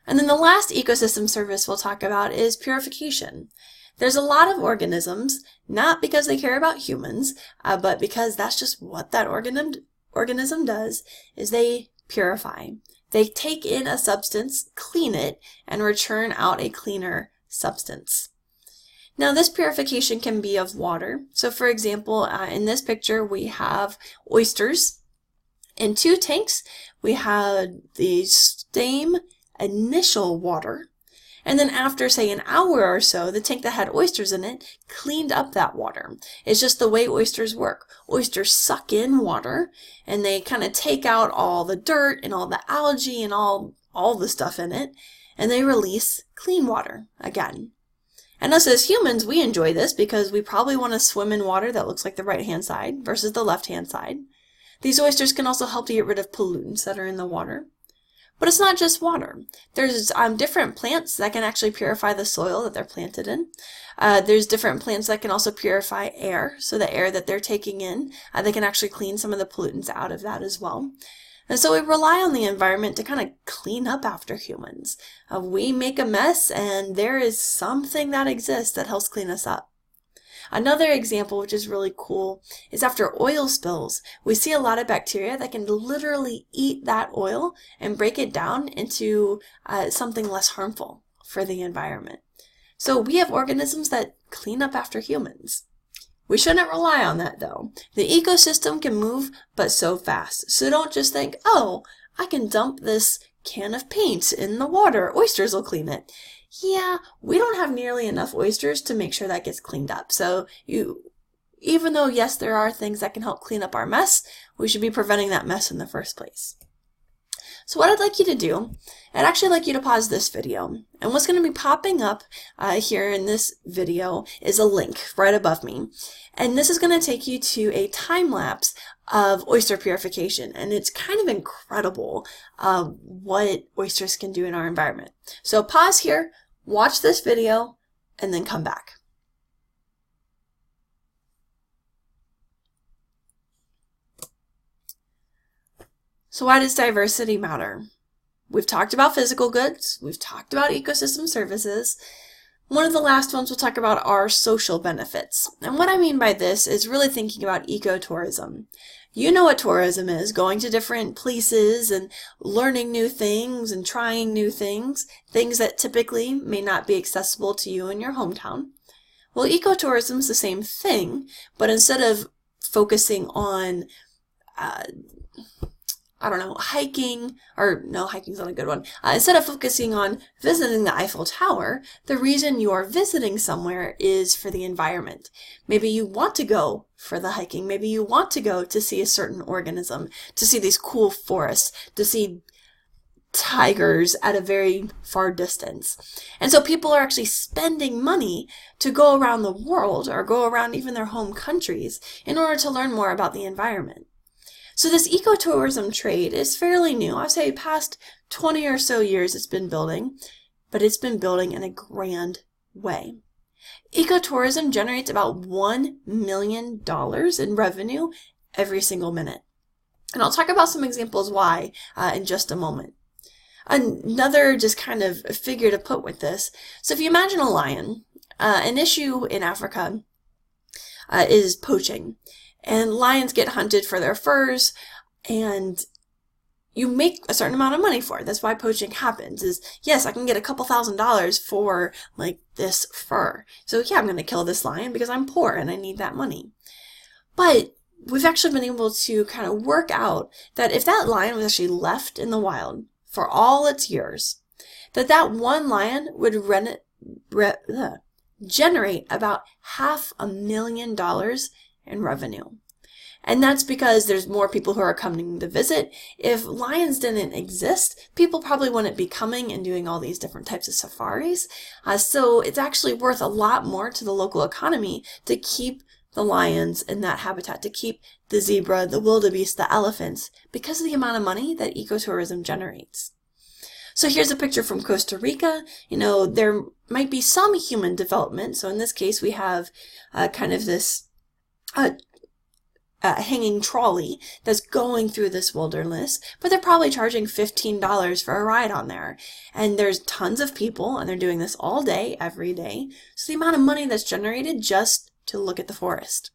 And then the last ecosystem service we'll talk about is purification. There's a lot of organisms, not because they care about humans, but because that's just what that organism does, is they purify. They take in a substance, clean it, and return out a cleaner substance. Now this purification can be of water. So for example, in this picture we have oysters. In 2 tanks, we had the same initial water, and then after say an hour or so, the tank that had oysters in it cleaned up that water. It's just the way oysters work. Oysters suck in water and they kind of take out all the dirt and all the algae and all the stuff in it, and they release clean water again. And us as humans, we enjoy this because we probably want to swim in water that looks like the right-hand side versus the left-hand side. These oysters can also help to get rid of pollutants that are in the water. But it's not just water. There's different plants that can actually purify the soil that they're planted in. There's different plants that can also purify air, so the air that they're taking in, they can actually clean some of the pollutants out of that as well. And so we rely on the environment to kind of clean up after humans. We make a mess, and there is something that exists that helps clean us up. Another example, which is really cool, is after oil spills. We see a lot of bacteria that can literally eat that oil and break it down into something less harmful for the environment. So we have organisms that clean up after humans. We shouldn't rely on that though. The ecosystem can move, but so fast. So don't just think, oh, I can dump this can of paint in the water. Oysters will clean it. Yeah, we don't have nearly enough oysters to make sure that gets cleaned up. So even though, yes, there are things that can help clean up our mess, we should be preventing that mess in the first place. So what I'd like you to do, I'd actually like you to pause this video. And what's going to be popping up here in this video is a link right above me. And this is going to take you to a time lapse of oyster purification. And it's kind of incredible what oysters can do in our environment. So pause here, watch this video, and then come back. So why does diversity matter? We've talked about physical goods, we've talked about ecosystem services. One of the last ones we'll talk about are social benefits. And what I mean by this is really thinking about ecotourism. You know what tourism is, going to different places and learning new things and trying new things, things that typically may not be accessible to you in your hometown. Well, ecotourism is the same thing, but instead of focusing on hiking, or no, hiking's not a good one. Instead of focusing on visiting the Eiffel Tower, the reason you're visiting somewhere is for the environment. Maybe you want to go for the hiking. Maybe you want to go to see a certain organism, to see these cool forests, to see tigers at a very far distance. And so people are actually spending money to go around the world or go around even their home countries in order to learn more about the environment. So this ecotourism trade is fairly new. I'd say past 20 or so years it's been building, but it's been building in a grand way. Ecotourism generates about $1 million in revenue every single minute. And I'll talk about some examples why in just a moment. Another just kind of figure to put with this. So if you imagine a lion, an issue in Africa is poaching. And lions get hunted for their furs, and you make a certain amount of money for it. That's why poaching happens, is yes, I can get a couple $1,000s for like this fur. So yeah, I'm going to kill this lion because I'm poor and I need that money. But we've actually been able to kind of work out that if that lion was actually left in the wild for all its years, that one lion would generate about $500,000 in revenue. And that's because there's more people who are coming to visit. If lions didn't exist, people probably wouldn't be coming and doing all these different types of safaris. So it's actually worth a lot more to the local economy to keep the lions in that habitat, to keep the zebra, the wildebeest, the elephants, because of the amount of money that ecotourism generates. So here's a picture from Costa Rica. You know, there might be some human development. So in this case, we have kind of this hanging trolley that's going through this wilderness, but they're probably charging $15 for a ride on there. And there's tons of people, and they're doing this all day, every day. So the amount of money that's generated just to look at the forest.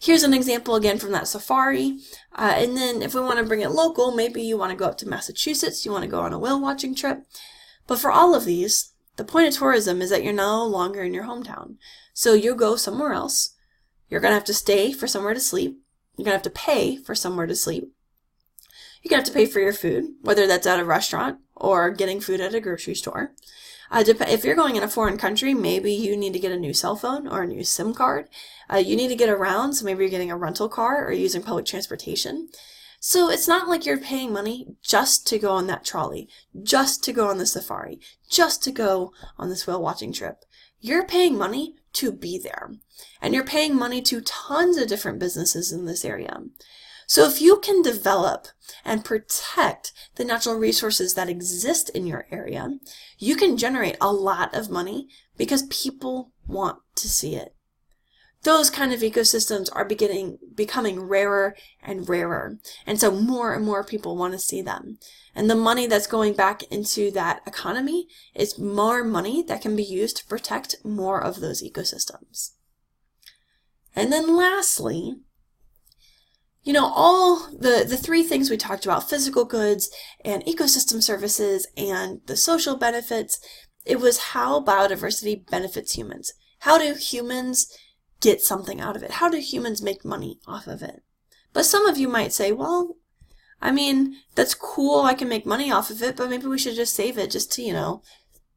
Here's an example again from that safari. And then if we want to bring it local, maybe you want to go up to Massachusetts, you want to go on a whale watching trip. But for all of these, the point of tourism is that you're no longer in your hometown. So you go somewhere else. You're going to have to stay for somewhere to sleep. You're going to have to pay for somewhere to sleep. You're going to have to pay for your food, whether that's at a restaurant or getting food at a grocery store. If you're going in a foreign country, maybe you need to get a new cell phone or a new SIM card. You need to get around, so maybe you're getting a rental car or using public transportation. So it's not like you're paying money just to go on that trolley, just to go on the safari, just to go on this whale watching trip. You're paying money to be there. And you're paying money to tons of different businesses in this area. So if you can develop and protect the natural resources that exist in your area, you can generate a lot of money because people want to see it. Those kind of ecosystems are becoming rarer and rarer. And so more and more people want to see them. And the money that's going back into that economy is more money that can be used to protect more of those ecosystems. And then lastly, all the three things we talked about, physical goods and ecosystem services and the social benefits, it was how biodiversity benefits humans. How do humans get something out of it? How do humans make money off of it? But some of you might say, well, that's cool, I can make money off of it, but maybe we should just save it just to,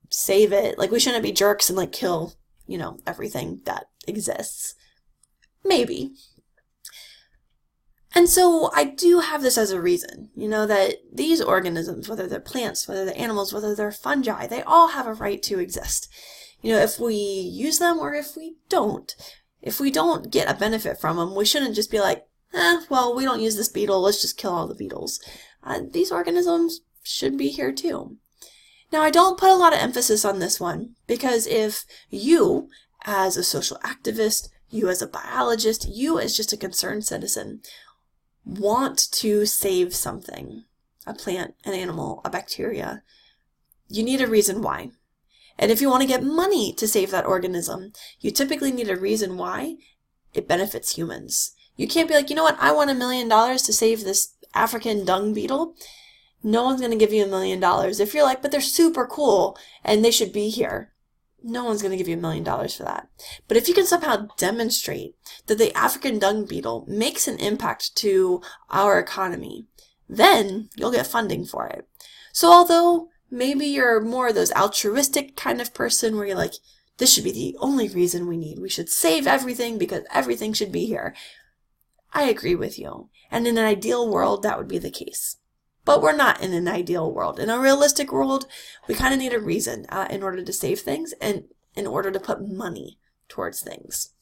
save it. Like, we shouldn't be jerks and kill, everything that exists. Maybe. And so I do have this as a reason, that these organisms, whether they're plants, whether they're animals, whether they're fungi, they all have a right to exist. If we use them or if we don't. If we don't get a benefit from them, we shouldn't just be like, we don't use this beetle, let's just kill all the beetles. These organisms should be here too. Now, I don't put a lot of emphasis on this one because if you, as a social activist, you as a biologist, you as just a concerned citizen, want to save something, a plant, an animal, a bacteria, you need a reason why. And if you want to get money to save that organism, you typically need a reason why it benefits humans. You can't be like, I want $1 million to save this African dung beetle. No one's going to give you $1 million. If you're like, but they're super cool and they should be here, no one's going to give you $1 million for that. But if you can somehow demonstrate that the African dung beetle makes an impact to our economy, then you'll get funding for it. So although maybe you're more of those altruistic kind of person where you're like, this should be the only reason we should save everything because everything should be here. I agree with you. And in an ideal world, that would be the case. But we're not in an ideal world. In a realistic world, we kind of need a reason in order to save things and in order to put money towards things.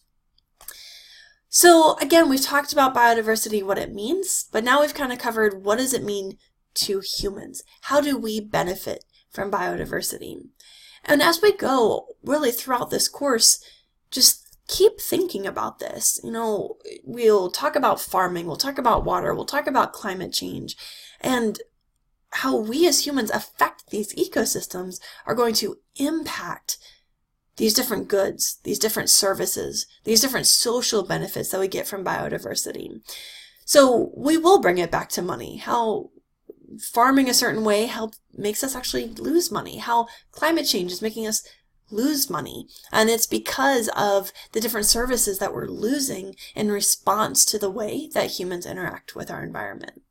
So again, we've talked about biodiversity, what it means, but now we've kind of covered what does it mean to humans? How do we benefit from biodiversity? And as we go really throughout this course, just keep thinking about this. We'll talk about farming, we'll talk about water, we'll talk about climate change, and how we as humans affect these ecosystems are going to impact these different goods, these different services, these different social benefits that we get from biodiversity. So we will bring it back to money. How farming a certain way makes us actually lose money. How climate change is making us lose money. And it's because of the different services that we're losing in response to the way that humans interact with our environment.